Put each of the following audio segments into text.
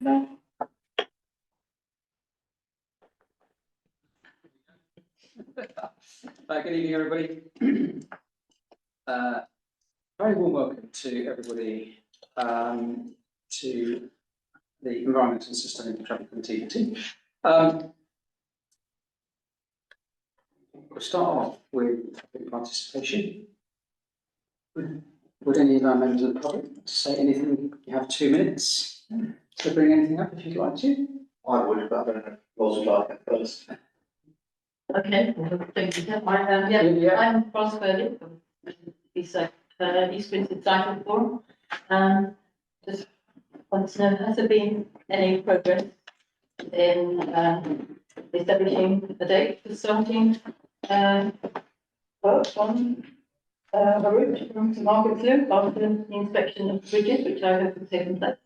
Good evening, everybody. Very warm welcome to everybody to the Environment and Sustainable Traffic Committee team. We'll start off with participation. Would any of our members of the public like to say anything? You have 2 minutes to bring anything up if you'd like to. I would, but I don't know. Ross would like it first. Okay, thank you. I'm Ross Burley from East Grinstead Cycle Forum. Just want to know, has there been any progress in establishing a date for starting work on a route from St Margaret's Loop after the inspection of the bridges, which I hope has taken place?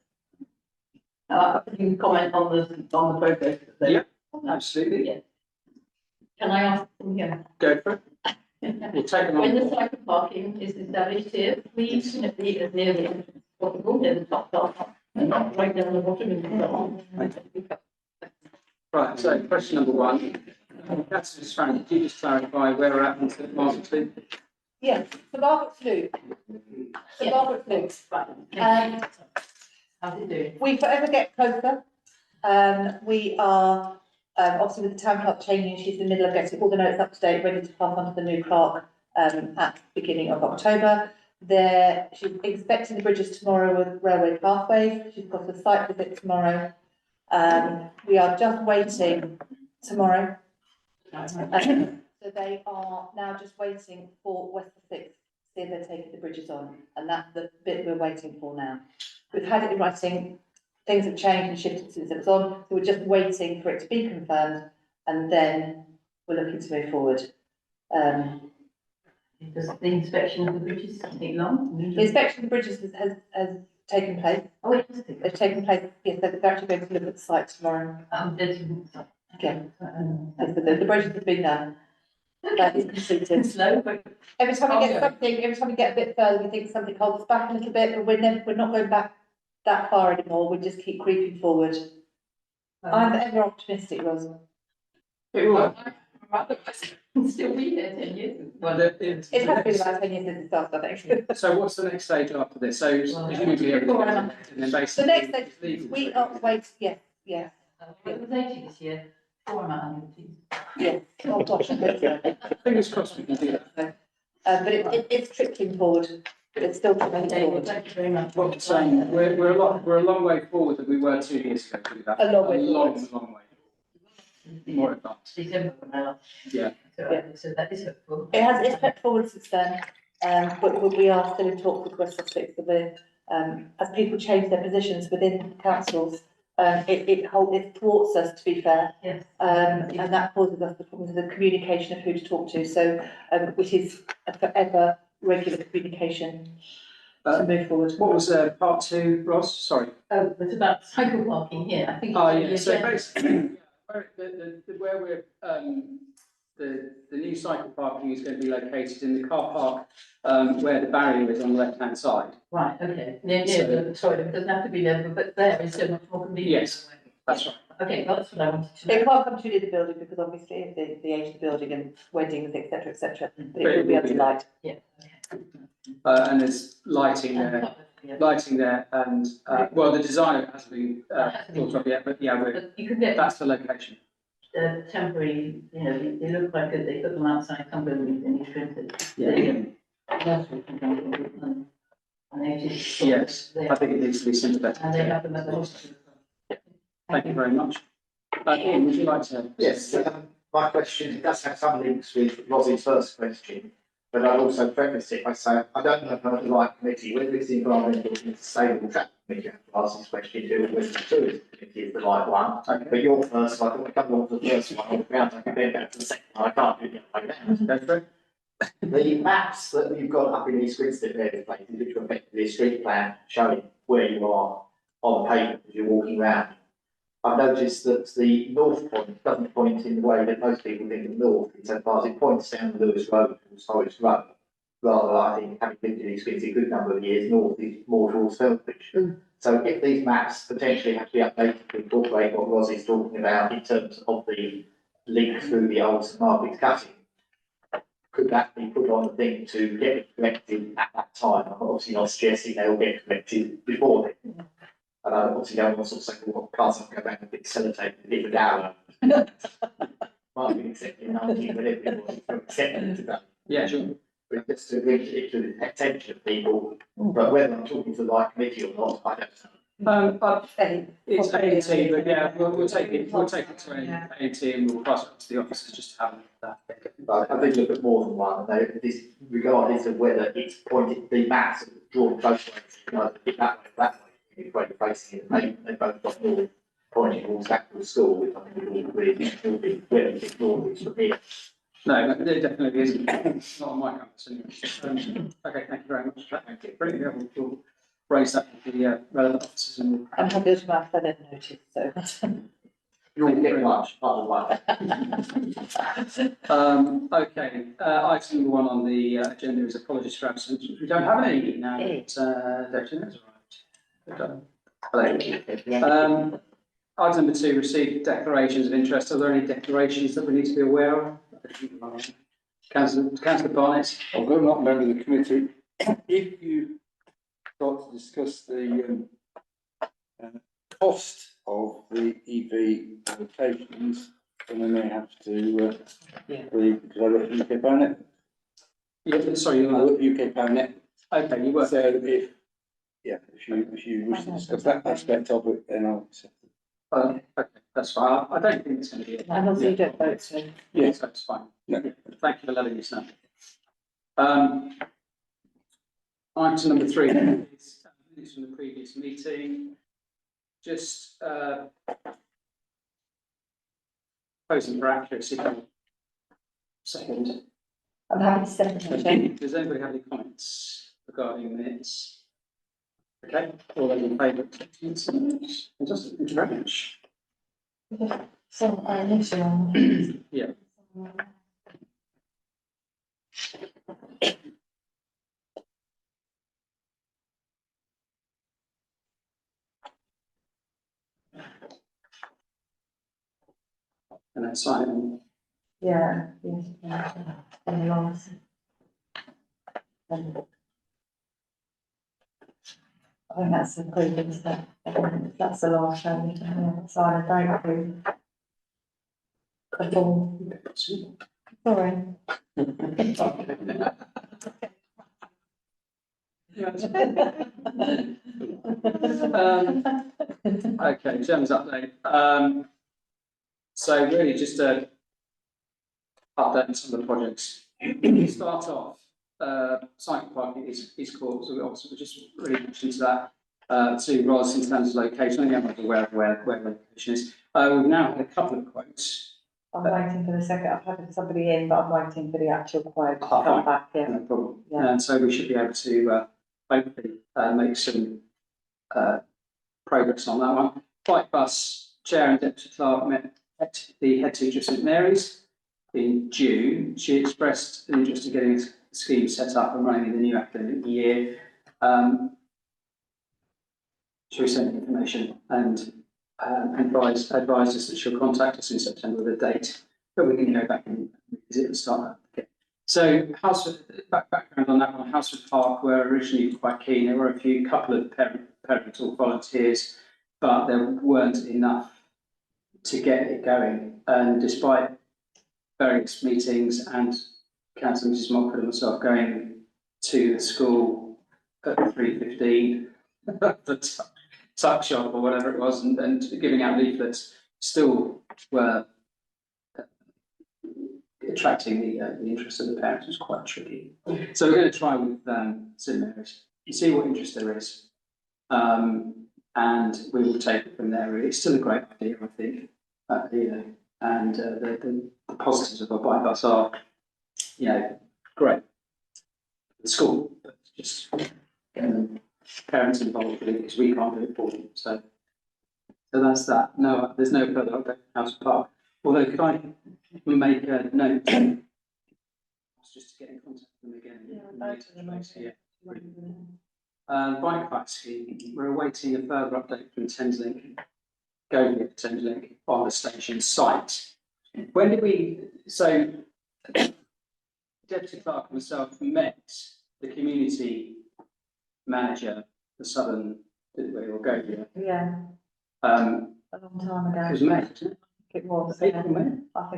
You can comment on the progress. Yeah, absolutely. Yeah. Can I ask them here? Go for it. We'll take them on. When the cycle parking is established here, please be as near the entrance as possible, near the top car, and not right down the bottom of the car. Right, so question number one. That's just Frank, could you just clarify where we're at in St Margaret's Loop? Yes, the Margaret's Loop. The Margaret's Loop. Right. How's it doing? We forever get closer. We are obviously with the town clerk changing, she's in the middle of getting all the notes up to date, ready to pass on to the new clerk at the beginning of October. She's inspecting the bridges tomorrow with Railway Pathways. She's got a site visit tomorrow. We are just waiting tomorrow. So they are now just waiting for West Sussex to see if they're taking the bridges on, and that's the bit we're waiting for now. We've had it in writing. Things have changed and shifted since it was on, so we're just waiting for it to be confirmed, and then we're looking to move forward. Does the inspection of the bridges take long? The inspection of the bridges has taken place. Oh, it does take. They've taken place. Yes, they're actually going to look at the site tomorrow. Okay. Yes, the bridges have been done. That is completed. Slow, but Every time we get something, every time we get a bit further, we think something holds us back a little bit, but we're not going back that far anymore. We just keep creeping forward. I'm ever optimistic, Ros. It will. still be here 10 years. Well, It has been about 10 years since it started, I think. so what's the next stage after this? So presumably everything goes on, and then basically The next stage, legal we to- are waiting. Yes. It was 80 this year, 400. Yes. Oh gosh, I hope so. Fingers crossed we can do that. But it's trickling forward. It's still trickling forward. Thank you very much. What I'm saying, we're a long way forward than we were 2 years ago to do that. A long way long way. More advanced. December now. Yeah. So that is hopeful. It's crept forward since then, but we are still in talks with West Sussex. As people change their positions within councils, it thwarts us, to be fair. Yes. And that causes us the problems of the communication of who to talk to. So, which is a forever regular communication to move forward. What was part two, Ross? Sorry. Oh, it's about cycle parking here. I think. Oh, yeah. So basically, where we're the new cycle parking is going to be located in the car park where the barrier is on the left-hand side. Right. Okay. Sorry, it doesn't have to be there, but there is so much more convenient. Yes, that's right. Okay, well, that's what I wanted to know. It can't come too near the building because obviously of the age of the building and weddings, etc., but it will be under light. Yeah. Okay. And there's lighting there. And well, the design hasn't been thought of yet, but yeah, But you could get that's the location. temporary, they look like they put them outside Cumberland and East Grinstead. Yes, I think it needs to be sympathetic. And they have them at the hospital. Thank you very much. Ian, would you like to? Yes, my question does have some links with Ross's first question, but I'd also preface it by saying I don't know if I'm the right committee, whether it's the Environmental and Sustainable Traffic Committee, Ross's question to, or whether the Tourism Committee is the right one. Okay. But you're first, so I thought I'd come on to the first one on the ground, I can then go to the second one, I can't do the other way round. Go for it. The maps that you've got up in East Grinstead various places, which are effectively a street plan showing where you are on the pavement as you're walking around. I've noticed that the north point doesn't point in the way that most people think of north, insofar as it points down Lewis Road towards Forest Road. Rather, I think, having lived in East Grinstead a good number of years, north is more towards Felbridge. So if these maps potentially have to be updated to incorporate what Rosie's talking about in terms of the link through the old St Margaret's cutting, could that be put on the thing to get it corrected at that time? I'm obviously not suggesting they will get corrected before then. And I obviously don't want to sort of say, well, can't someone go back and fix sellotape in a different hour? Might be accepted in 19, but everybody will accept it today. Yeah, sure. But just to bring it to the attention of people, but whether I'm talking to the right committee or not, I don't know. But Any- it's possibly, A&T, but yeah, we'll take it to Yeah. A&T and we'll pass it on to the officers just to have a look at that. But I think look at more than one, though, this, regardless of whether it's pointed, the maps are drawn both ways, either it that way or that way, if you're facing it, they both got more pointing towards that to the school, which I think we all agree, will be very big north from here. No, it definitely isn't. It's not on my campus anyway. Okay, thank you very much. Thank you. Brilliant. Yeah, we'll raise that with the relevant officers and we'll. I'm happy with my fellow notice, so. You'll get much, otherwise. Okay, item number 1 on the agenda is apologies for absence. We don't have any now that Deputy Mayor's arrived. Hello. Item number 2, receive declarations of interest. Are there any declarations that we need to be aware of? Councillor Barnett. Although not a member of the committee, if you start to discuss the cost of the EV allocations, then we may have to, because I work for UK Power Net. Yeah, sorry, I work for UK Power Net. okay, you work. So if you wish to discuss that aspect of it, then I'll accept it. Okay, that's fine. I don't think it's going to be. And also you don't vote, so. Yes, that's fine. No. Thank you for letting us know. Item number 3 is minutes from the previous meeting. Just posing for accuracy. Second. I'm happy to second. Does anybody have any comments regarding minutes? Okay, all those in favour? Fantastic, thank you very much. So, initial. Yeah. And then sign it. Yeah, yes. And last. I think that's included, is that? That's the last show, sign a date through. Sorry. Okay, Chairman's update. So really just to update some of the projects. Start off, cycle parking is cool, so we obviously just really mentioned that to Ros in terms of location. Again, I'm aware of where the location is. We've now had a couple of quotes. I'm waiting for the second, I've had somebody in, but I'm waiting for the actual quote to Oh, come fine. back, yeah. No problem. Yeah. And so we should be able to hopefully make some progress on that one. Bike bus chair and deputy clerk met the head teacher of St Mary's in June. She expressed an interest in getting a scheme set up and running in the new academic year. She sent information and advised us that she'll contact us in September with a date, but we can go back and visit and start that again. So background on that one, Houseford Park were originally quite keen. There were a couple of parental volunteers, but there weren't enough to get it going. And despite various meetings and Councillor Mrs Mockford and myself going to the school at 3:15, the tuck shop or whatever it was, and giving out leaflets, still were attracting the interest of the parents. Was quite tricky. So we're going to try with St Mary's and see what interest there is, and we will take it from there. Really, it's still a great idea, I think. And the positives of a bike bus are, great. The school, but just getting parents involved with it because we can't do it for them. So that's that. No, there's no further update on Houseford Park. Although, could I make a note just to get in contact with them again? Yeah. Bike pack scheme, we're awaiting a further update from Thameslink, Govia Thameslink on the station site. When did we, so Deputy Clerk and myself met the community manager, the Southern, didn't we, or Govia? Yeah, Um, a long time ago. it was May, wasn't it? It was, April, yeah. May? I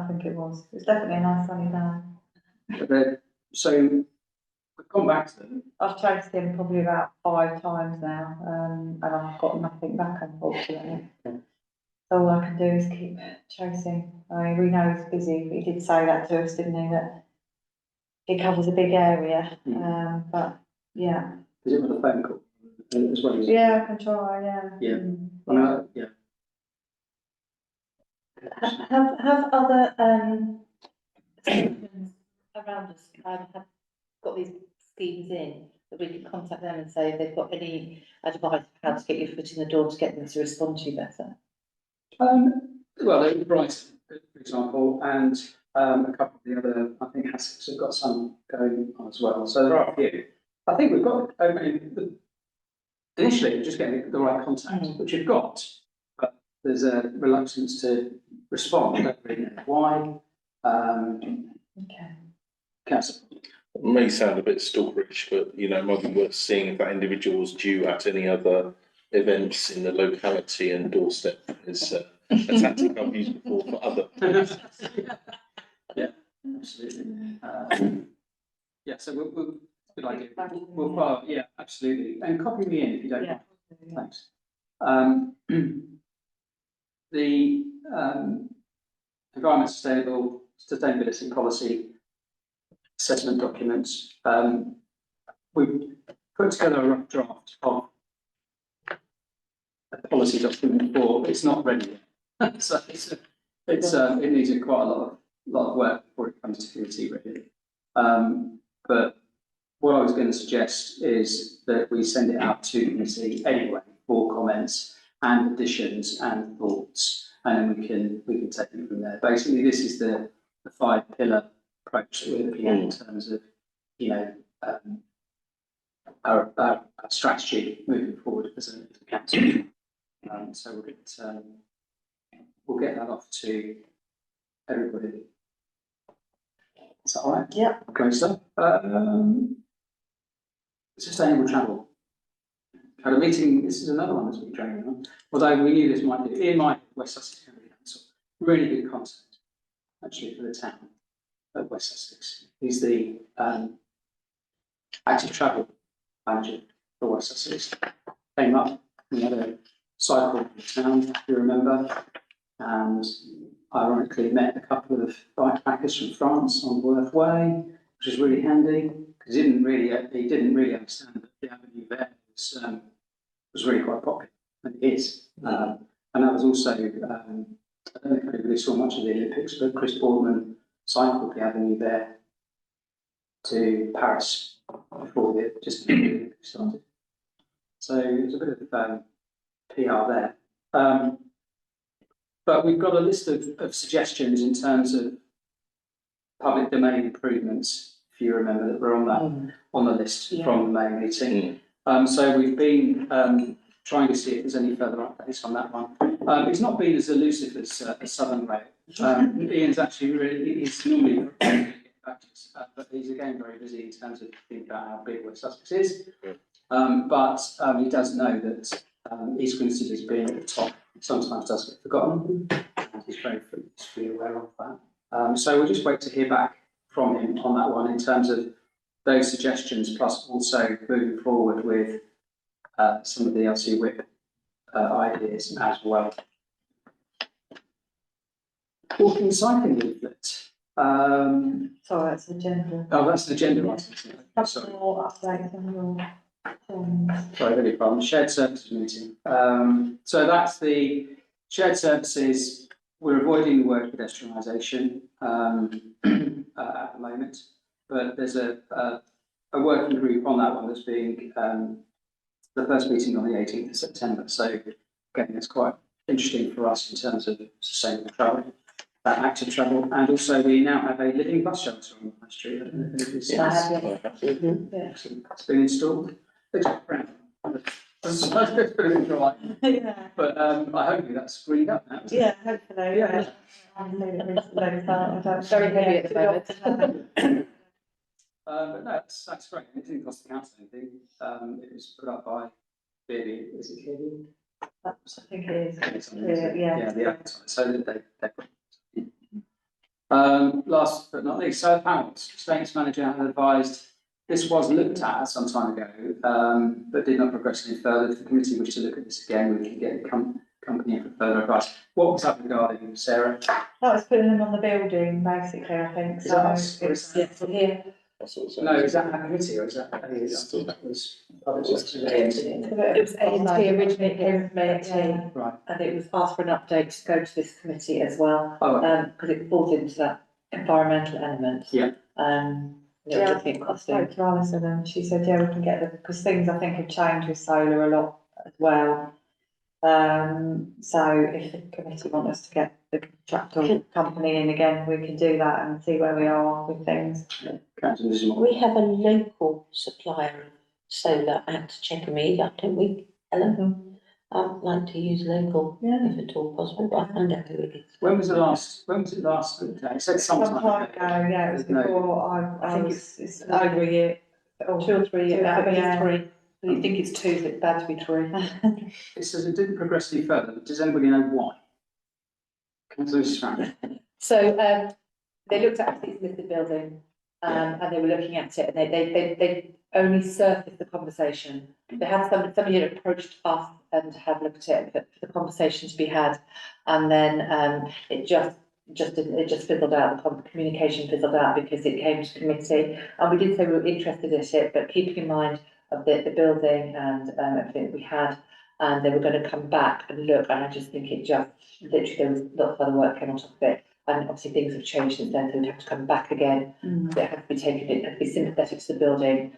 think it was. It's definitely a nice sunny day. But so we've gone back to them. I've chased him probably about 5 times now, and I've got nothing back, unfortunately. So all I can do is keep chasing. I mean, we know he's busy, but he did say that to us, didn't he, that it covers a big area, but yeah. Is it with a phone call as well as? Yeah, I can try, yeah. Yeah. Mm. I mean, yeah. Have other, stations around us, have got these schemes in, that we can contact them and say if they've got any advice how to get your foot in the door to get them to respond to you better? Well, there's Brighton, for example, and a couple of the other, I think Essex have got some going on as well. So there are a few. I think we've got, I mean, initially, we're just getting the right contact, which you've got, but there's a reluctance to respond. I don't really know why. Okay. Councillor. It may sound a bit stalkerish, but you know, it might be worth seeing if that individual was due at any other events in the locality and doorstep. Is a tactic I've used before for other. Yeah, absolutely. Yeah, so we'll good idea. We'll follow, yeah, absolutely. And copy me in if you don't mind. Thanks. The environment sustainability policy assessment documents. We've put together a rough draft of a policy document for, it's not ready yet. So it needs quite a lot of work before it comes to committee really. But what I was going to suggest is that we send it out to committee anyway for comments and additions and thoughts, and then we can take it from there. Basically, this is the 5-pillar approach that we're looking at in terms of, you know, our strategy moving forward as a council. So we'll get that off to everybody. Is that all right? Yeah. Great stuff. Sustainable travel. Had a meeting, this is another one that's been training on, although we knew this might be, Ian Mike, West Sussex County Council, really good concept, actually, for the town of West Sussex. He's the active travel manager for West Sussex. Came up, we had a cycle in town, if you remember, and ironically met a couple of bikepackers from France on Worth Way, which was really handy, because he didn't really understand that the avenue there was really quite popular, and it is. And that was also, I don't know if anybody saw much of the Olympics, but Chris Boardman cycled the avenue there to Paris before the Olympics started. So it was a bit of PR there. But we've got a list of suggestions in terms of public domain improvements, if you remember that we're on the list from the May meeting. So we've been trying to see if there's any further updates on that one. It's not been as elusive as Southern Rail. Ian's actually he's normally but he's again very busy in terms of thinking about how big West Sussex is. But he does know that East Grinstead as being at the top sometimes does get forgotten, and he's very fully aware of that. So we'll just wait to hear back from him on that one in terms of those suggestions, plus also moving forward with some of the LC Whip ideas as well. Walking and cycling leaflet. Sorry, that's the agenda. Oh, that's the agenda item, isn't it? Couple Sorry. more updates on your Sorry, really problem. Shared services meeting. So that's the shared services. We're avoiding the word pedestrianisation at the moment, but there's a working group on that one that's being the first meeting on the 18th of September. So again, it's quite interesting for us in terms of sustainable travel, active travel, and also we now have a living bus shelter on the high street. I don't know if it's been installed. They just brown. That's a bit of a dry, Yeah, but hopefully that's greened up now. isn't it? yeah, hopefully, Yeah. Very heavy at the moment. But no, that's great. It didn't cost the council anything. It was put up by Beardy, is it Beardy? I think it is. Yeah, Yeah. the advertiser. So they. Last but not least, solar panels. States manager had advised this was looked at some time ago, but did not progress any further. If the committee wished to look at this again, we can get the company in for further advice. What was that regarding, Sarah? That was putting them on the building, basically, I think, Is so that us, or is it's here. That's what No, is that a committee or is that? I think that was. It was A&T originally, it came from A&T, Right. and it was asked for an update to go to this committee as well, Oh, okay. because it falls into that environmental element. Yeah. It was looking at costing. I spoke to Alison and she said, yeah, we can get the, because things I think have changed with solar a lot as well. So if the committee want us to get the contractor company in again, we can do that and see where we are with things. Councillor Lismore. We have a local supplier of solar at Checkermead, don't we, Ellen? I'd like to use local Yeah. if at all possible, but I'll find out who it is. When was it last looked at? It said Some sometime time ago, yeah, it was No. before I think it's over a year, or 2 or 3 years, I think it's 3. I think it's 2, so it's bad to be 3. It says it didn't progress any further. Does anybody know why? Councillor Stratton. So, they looked at this listed building, and they were looking at it, and they only surfaced the conversation. They had somebody had approached us and had looked at it, for the conversation to be had, and then, it just fizzled out, the communication fizzled out because it came to committee, and we did say we were interested in it, but keeping in mind of the building and, everything that we had, and they were gonna come back and look, and I just think it just, literally, there was lots of other work came on top of it. And obviously things have changed since then, so we'd have to come back again. They have to be taken, it has to be sympathetic to the building.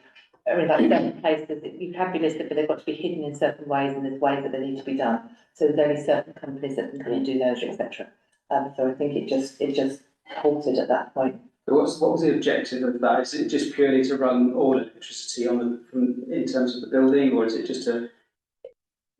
I mean, like certain places, you can be listed, but they've got to be hidden in certain ways, and there's ways that they need to be done. So there's only certain companies that can come and do those, etc. So I think it just halted at that point. What was the objective of that? Is it just purely to run all electricity in terms of the building, or is it just to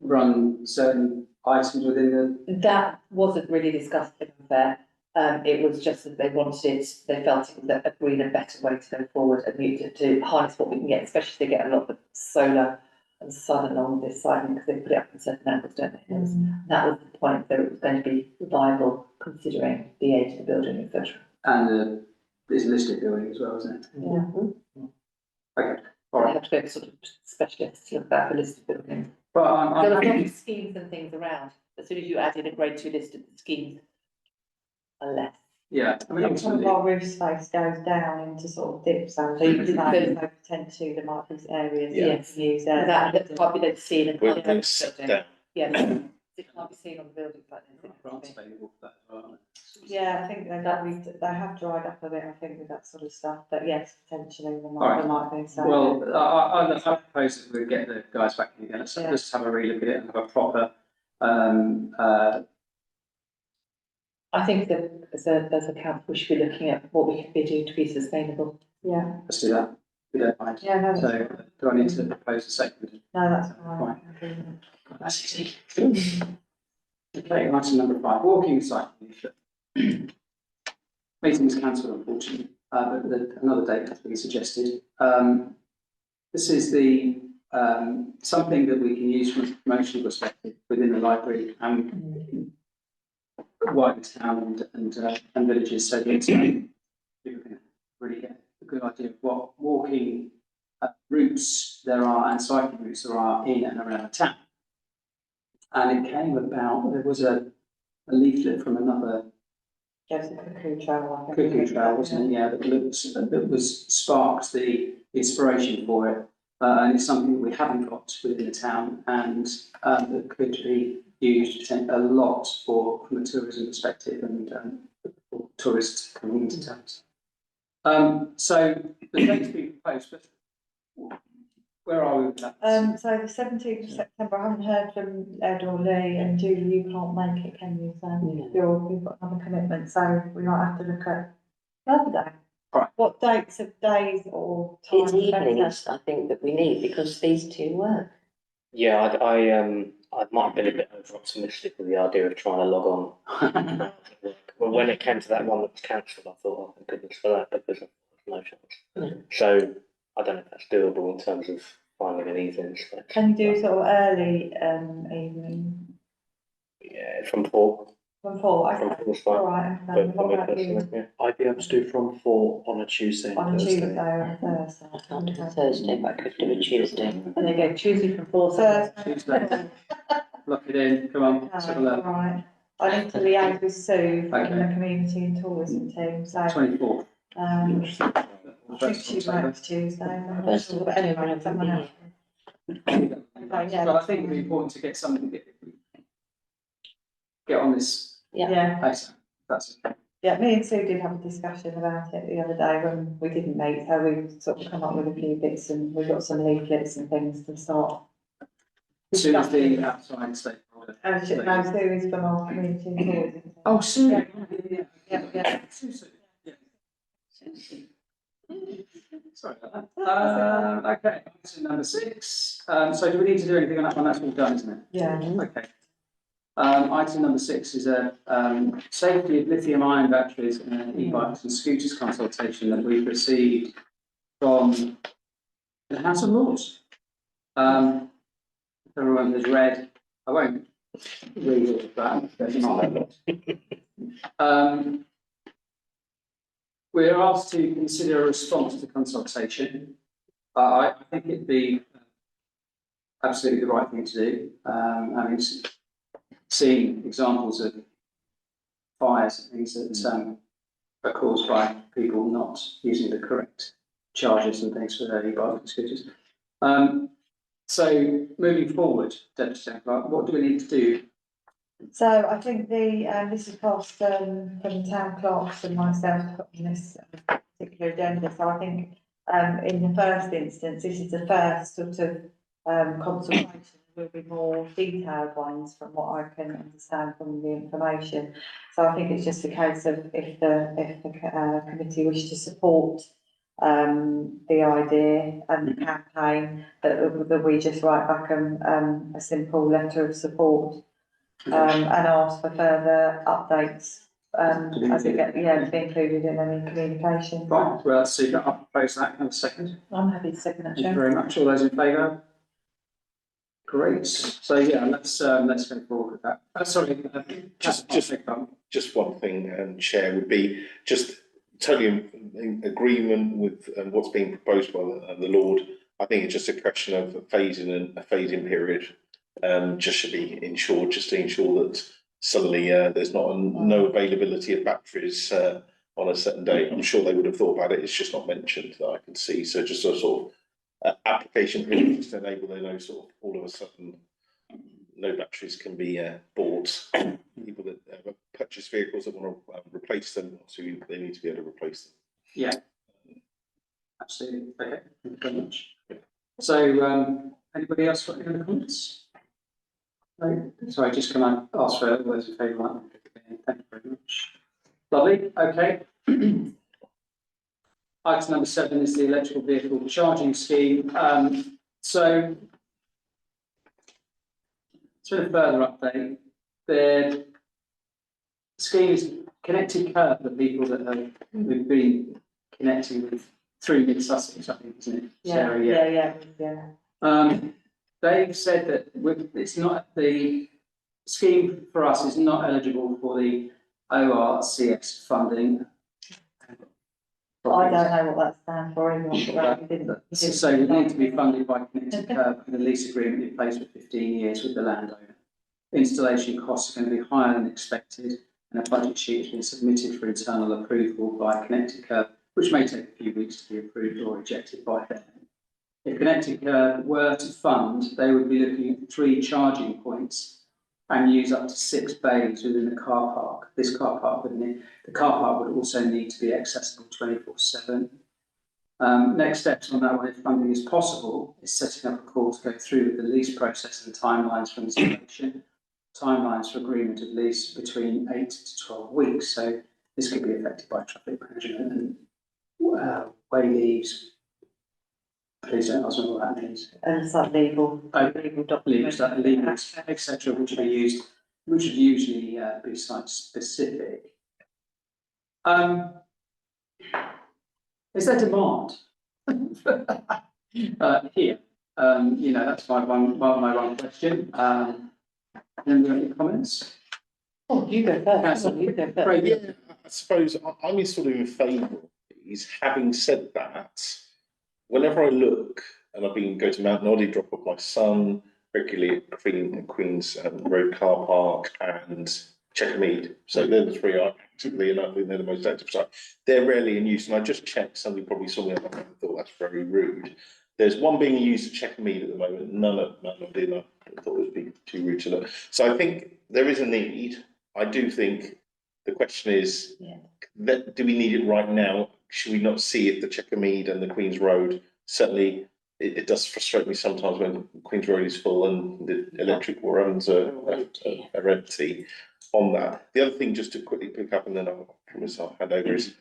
run certain items within the? That wasn't really discussed in there. It was just that they wanted it, they felt it was agreed a better way to go forward and to harness what we can get, especially if they get a lot of solar and sun along this side, because they put it up in certain angles, don't they? That was the point, that it was going to be viable considering the age of the building, etc. And it's a listed building as well, isn't it? Yeah. Okay, all I right. have to go to sort of specialists to look at the listed buildings. But There were I'm lots of schemes and things around. As soon as you add in a grade 2 listed, the schemes are less. yeah. I mean, Some of ultimately, our roof space goes down into sort of dip zones, so you can say, so potentially there might be areas Yeah. you can use there. That can't be then seen and When can't things be sit building. down, Yeah, it can't be seen on the buildings like this. grants available for that as well, aren't Yeah, I think they have dried up a bit, I think, with that sort of stuff, but yes, potentially there Alright. might be, so. Well, I propose that we get the guys back in again, let's Yeah. just have a relook at it and have a proper, I think that as a council, we should be looking at what we can be doing to be sustainable. Yeah, let's do that, if you don't mind. yeah, no, So, that's, do I need to propose a second? no, that's fine. Right. That's easy. Okay, item number 5, walking and cycling leaflet. Meeting was cancelled unfortunately, but another date has been suggested. This is the, something that we can use from a promotional perspective within the library and wider town and villages, so that people can really get a good idea of what walking routes there are and cycling routes there are in and around town. And it came about, there was a leaflet from another Yes, the cuckoo trail, I think. cooking trail, wasn't it? Yeah, that was sparked the inspiration for it. And it's something that we haven't got within the town and that could be used a lot from a tourism perspective and for tourists coming into town. So the date's been proposed, but where are we with that? So the 17th of September, I haven't heard from Ed or Lee, and Julie, you can't make it, can you? So you've got another commitment, so we might have to look at the other day. What dates of days or It's times? evenings, I think, that we need, because these two work. Yeah, I might have been a bit over optimistic with the idea of trying to log on. Well, when it came to that one that was cancelled, I thought, oh, thank goodness for that, because of no chance. Yeah. So I don't know if that's doable in terms of finding an evening. But, Can you do sort of early, evening? yeah, from 4. From 4, From okay, 4 is fine. all right, But and for what me about you? personally, yeah. I'd be able to do from 4 on a Tuesday and On a Thursday. Tuesday or a Thursday? I can't do a Thursday, but I could do a Tuesday. There you go, Tuesday from 4 Thursday. Tuesday. Lock it in, come on, let's have a All look. right, I need to liaise with Sue from Okay. the community and tourism team, so, 24th. I think she works Tuesday, I'm not First sure, of but anyway, October, someone else. But I think it'd be important to get something, get on this Yeah, pace. That's okay. yeah, me and Sue did have a discussion about it the other day when we didn't meet, so we sort of come up with a few bits and we've got some leaflets and things to start. Sue is the outside stakeholder. And she, no, Sue is from our community and tourism. team. Oh, Sue. Yeah. Sue. Sorry about that. Okay, so number 6. So do we need to do anything on that one? That's all done, isn't it? Yeah. Okay. Item number 6 is a safety of lithium-ion batteries and e-bikes and scooters consultation that we've received from the House of Lords. Everyone has read. I won't read all of that. There's not. We're asked to consider a response to consultation. I think it'd be absolutely the right thing to do. I mean, seeing examples of fires and things that are caused by people not using the correct chargers and things for their e-bikes and scooters. So moving forward, Deputy Town Clerk, what do we need to do? So I think this is passed from the town clerks and myself on this particular agenda, so I think in the first instance, this is the first sort of consultation. There will be more detailed ones from what I can understand from the information. So I think it's just a case of if the committee wish to support the idea and the campaign, that we just write back a simple letter of support. And ask for further updates, as it get, to be included in any communication. Right, well, that's super. I'll propose that in a second. I'm happy to second that, Thank you Chair. very much. All those in favour? Great. So yeah, let's go forward with that. Sorry, Just one thing, Chair, would be just totally in agreement with what's being proposed by the Lord. I think it's just a question of a phasing period. Just should be ensured, just to ensure that suddenly there's not no availability of batteries on a certain day. I'm sure they would have thought about it. It's just not mentioned that I can see. So just a sort of application period just to enable they know sort of all of a sudden no batteries can be bought. People that purchase vehicles that want to replace them, so they need to be able to replace them. Yeah, absolutely. Okay, thank you very much. So anybody else got any other comments? No? Sorry, just can I ask for all those in favour? Thank you very much. Lovely. Okay. Item number 7 is the electrical vehicle charging scheme. So a further update. The scheme is connected curb for people that we've been connecting with through Mid Sussex, I think, isn't it? Sarah, Yeah. They've said that it's not, the scheme for us is not eligible for the ORCS funding. I don't know what that stands for either. So we need to be funded by Connected Curb and a lease agreement in place for 15 years with the landowner. Installation costs are going to be higher than expected, and a budget sheet has been submitted for internal approval by Connected Curb, which may take a few weeks to be approved or rejected by them. If Connected Curb were to fund, they would be looking at 3 charging points and use up to 6 bays within the car park. This car park within the car park would also need to be accessible 24/7. Next steps on that one, if funding is possible, is setting up a call to go through with the lease process and timelines for installation, timelines for agreement of lease between 8 to 12 weeks. So this could be affected by traffic management and way leaves. Please don't ask me what that means. And it's like legal Leaves, documents. leaves, etc., which would be used, which would usually be site specific. Is there demand here? You know, that's my one question. Any comments? Oh, you go first. Councillor, You go first. Craig? Yeah, I suppose I'm sort of in favour of these. Having said that, whenever I look, and I've been going to Mount Noddy, drop off my son regularly at Queen's Road Car Park and Checkmead. So they're the three actively enough, they're the most active site. They're rarely in use, and I just checked, somebody probably saw me and thought that's very rude. There's one being used at Checkmead at the moment, none at Mount Noddy, and I thought it would be too rude to look. So I think there is a need. I do think the question is, do we need it right now? Should we not see if the Checkmead and the Queen's Road, certainly it does frustrate me sometimes when Queen's Road is full and the electrical runs are empty on that. The other thing, just to quickly pick up, and then I promise I'll hand over, is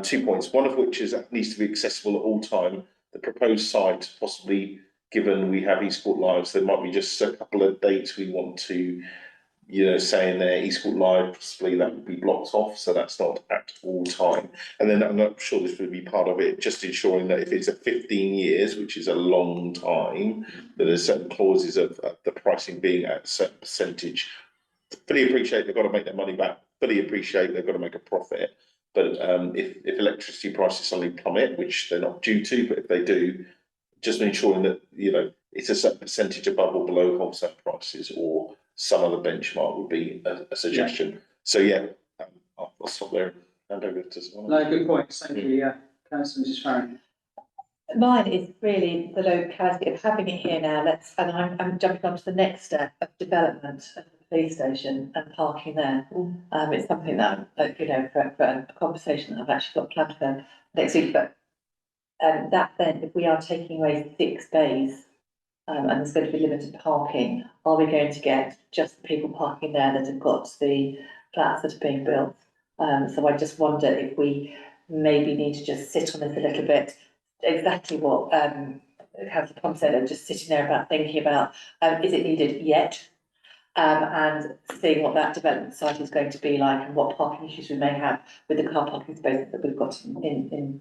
2 points. One of which is that needs to be accessible at all time. The proposed site, possibly given we have Eastport Lives, there might be just a couple of dates we want to, you know, say in there, Eastport Live, possibly that would be blocked off, so that's not at all time. And then I'm not sure this would be part of it, just ensuring that if it's a 15 years, which is a long time, that there's certain clauses of the pricing being at a certain percentage. Fully appreciate they've got to make their money back, fully appreciate they've got to make a profit. But if electricity prices suddenly plummet, which they're not due to, but if they do, just ensuring that, you know, it's a certain percentage above or below wholesale prices or some other benchmark would be a suggestion. Yeah. So yeah, I'll stop there and hand over to someone. No, good point. Thank you. Councillor Mrs. Farron. Mine is really the locality of having it here now. And I'm jumping on to the next step of development of the police station and parking there. It's something that, you know, for a conversation that I've actually got planned for next week. But that then, if we are taking away 6 bays, and there's going to be limited parking, are we going to get just the people parking there that have got the flats that are being built? So I just wonder if we maybe need to just sit on this a little bit. Exactly what Councillor Tom said, and just sitting there about thinking about, is it needed yet? And seeing what that development site is going to be like and what parking issues we may have with the car parking spaces that we've got in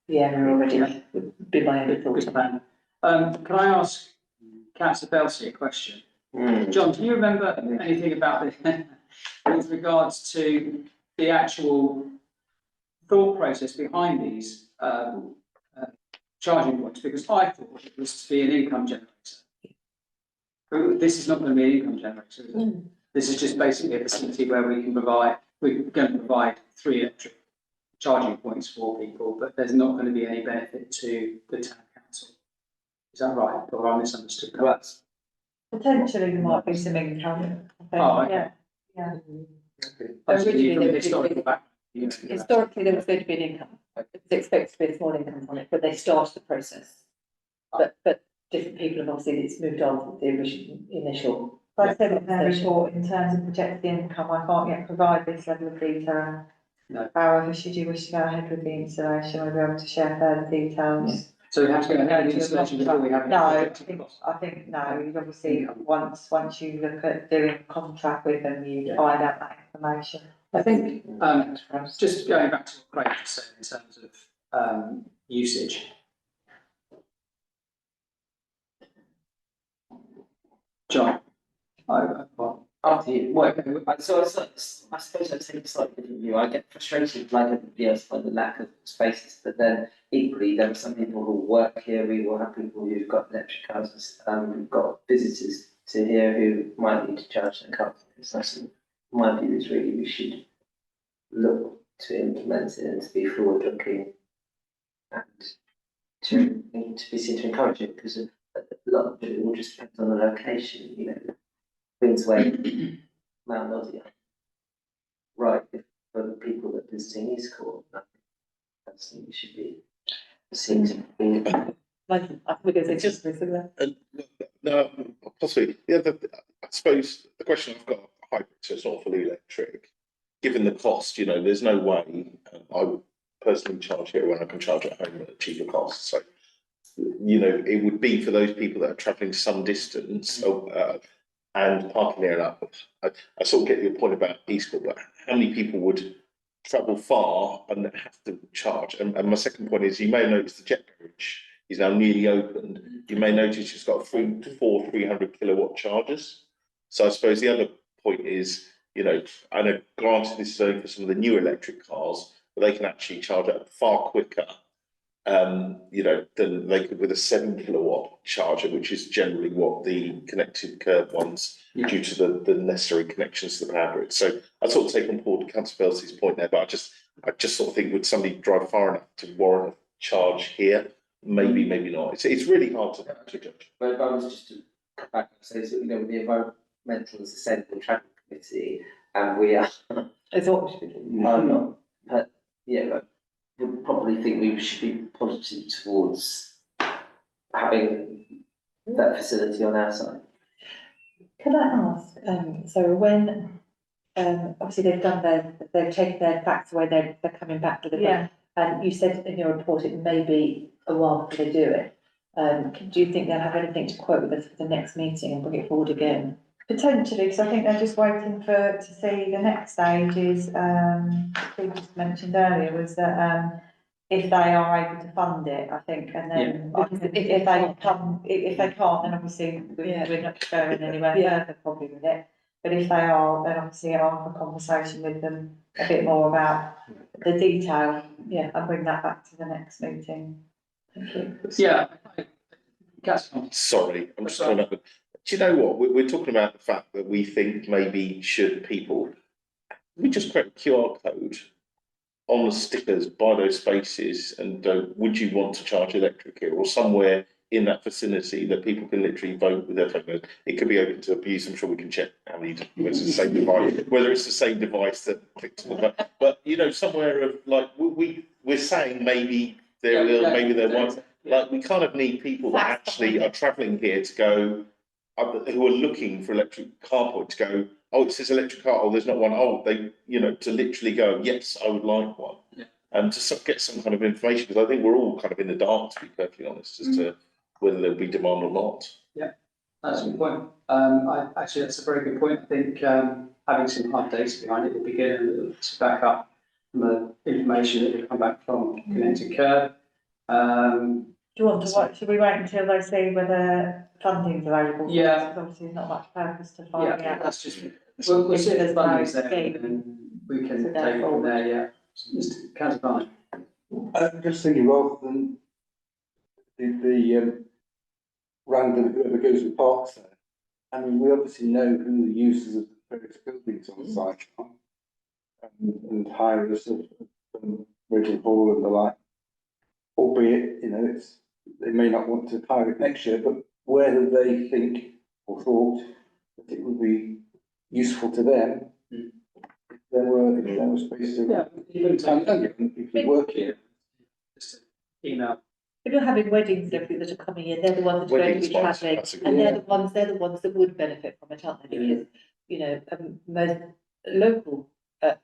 the area already. Would be my only thought. Can I ask Councillor Belsey a question? John, do you remember anything about this with regards to the actual thought process behind these charging points? Because I thought it was to be an income generator. This is not going to be an income generator, is it? This is just basically a facility where we're going to provide 3 electric charging points for people, but there's not going to be any benefit to the town council. Is that right? Or I misunderstood? Right. Potentially there might be some income. Oh, okay. Yeah. Originally, Originally, historically, there was going to be an income. It was expected to be a small income on it, but they started the process. But different people have obviously, it's moved on from the initial. But I said in their report, in terms of projected income, I can't yet provide this level of detail. No. However, should you wish to go ahead with the installation, we'll be able to share further details. So we have to go ahead with the installation before we have. No, I think no, you'd obviously, once you look at doing a contract with them, you find out that information. I think, just going back to what Craig just said in terms of usage. John, Up to you. Well, so I suppose I take a slightly different view. I get frustrated, like everybody else, by the lack of spaces, but then equally there are some people who work here. We will have people who've got electric cars. We've got visitors to here who might need to charge their cars. So my view is really we should look to implement it and to be forward-looking and to be seen to encourage it, because a lot of it will just depend on the location, you know. Queensway, Mount Noddy, right? For the people that are visiting Eastcourt, I think we should be seen to be. No, possibly. I suppose the question I've got, hybrid, so it's not fully electric. Given the cost, you know, there's no way I would personally charge here when I can charge at home at a cheaper cost. So, you know, it would be for those people that are travelling some distance and parking there enough. I sort of get your point about Eastbourne, but how many people would travel far and have to charge? And my second point is, you may have noticed the Jet Garage is now nearly opened. You may notice it's got 4 300 kilowatt chargers. So I suppose the other point is, you know, I know granted this is only for some of the new electric cars, but they can actually charge up far quicker, you know, than they could with a 7 kilowatt charger, which is generally what the connected curb ones, due to the necessary connections to the power grid. So I sort of take on board Councillor Belsey's point there, but I just sort of think, would somebody drive far enough to warrant a charge here? Maybe, maybe not. It's really hard to judge. But I was just to come back and say, so, you know, with the Environmental and Sustainable Traffic Committee, and we are. It's what we should be doing. I'm not, but yeah, but would probably think we should be positive towards having that facility on our side. Can I ask, so when, obviously they've taken their facts away, they're coming back with it. And you said in your report it may be a while before they do it. Do you think they'll have anything to quote with us for the next meeting and bring it forward again? Potentially, because I think they're just waiting to see the next stage is, we just mentioned earlier, was that, if they are able to fund it, I think, and then if they can't, then obviously we're not going anywhere further probably with it. But if they are, then obviously I'll have a conversation with them a bit more about the detail, and bring that back to the next meeting. Thank you. Sorry, I'm just coming up with. Do you know what? We're talking about the fact that we think maybe we just create a QR code on the stickers by those spaces, and would you want to charge electric here, or somewhere in that vicinity that people can literally vote with their phone? It could be open to abuse. I'm sure we can check how many, whether it's the same device, whether it's the same device that clicks on the button. But you know, somewhere of like we're saying maybe there will, maybe there won't. Like we kind of need people that actually are travelling here to go, who are looking for electric carport to go, oh, it says electric car, oh, there's not one, oh, they, you know, to literally go, yes, I would like one. And to get some kind of information, because I think we're all kind of in the dark, to be perfectly honest, as to whether there'll be demand or not. Yeah, that's a good point. Actually, that's a very good point. I think having some hard data behind it would be good to back up the information that will come back from Connected Curb. Do you want to watch? Should we wait until they see whether funding's available? Yeah. Because obviously there's not much purpose to finding out. That's just. We'll see if there's funding's there, and we can take it from there. Yeah, Mr. Councillor. I'm just thinking, rather than the random whoever goes and parks there. I mean, we obviously know who the users of the various buildings on the site are, and hirers of Ridley Hall and the like. Albeit, you know, they may not want to hire it next year, but whether they think or thought that it would be useful to them, if there were space to and people work here. Just email. If you're having weddings and everything that are coming in, they're the ones that are going to be travelling, and they're the ones that would benefit from it, aren't they? Because, you know, most local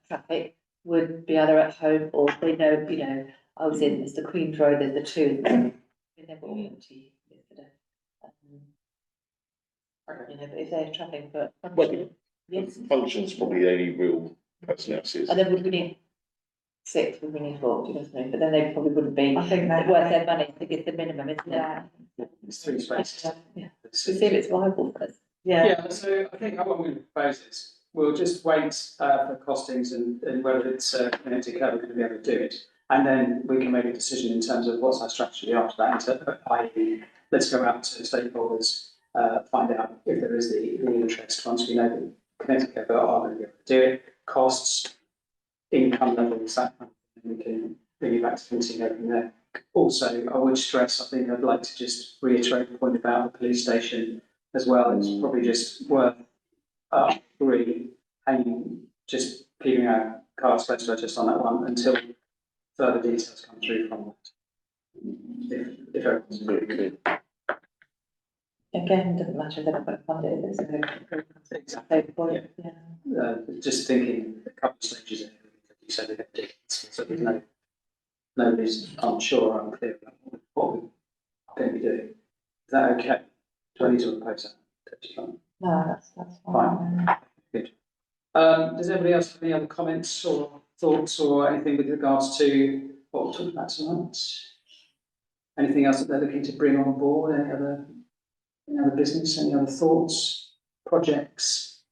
traffic would be either at home or they know, you know, I was in Mr. Queen's Road, there's the two, they were all empty yesterday. You know, but if they're travelling for function, yes. Function's probably the only real personalities. And then would we need 6, would we need 4, you know what I mean? But then they probably wouldn't be I think they're worth their money, I think it's the minimum, isn't it? It's 3 spaces. Yeah, to see if it's viable for us. Yeah, so I think what I'm going to propose is we'll just wait for costings and whether it's Connected Curb going to be able to do it. And then we can make a decision in terms of what's our strategy after that. I.e., let's go out to stakeholders, find out if there is the interest. Once we know that Connected Curb are going to be able to do it, costs, income levels, that kind of thing, we can bring it back to committee and go from there. Also, I would stress, I think I'd like to just reiterate the point about the police station as well. It's probably just worth really just keeping our cards close to our chest on that one until further details come through from that. If everyone's really good. Again, it doesn't matter if they're not going to fund it, it's Just thinking a couple of stages ahead, you said they're going to do it, so there's no nobody's unsure or unclear about what we're going to be doing. Is that okay? Do I need to oppose that? No, that's fine. Good. Does anybody else have any other comments or thoughts or anything with regards to what we're talking about tonight? Anything else that they're looking to bring on board? Any other business? Any other thoughts? Projects?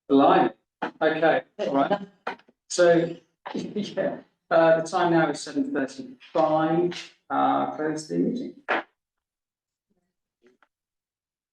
Blimey. Okay, all right. So, yeah, the time now is 7:35. Close the meeting.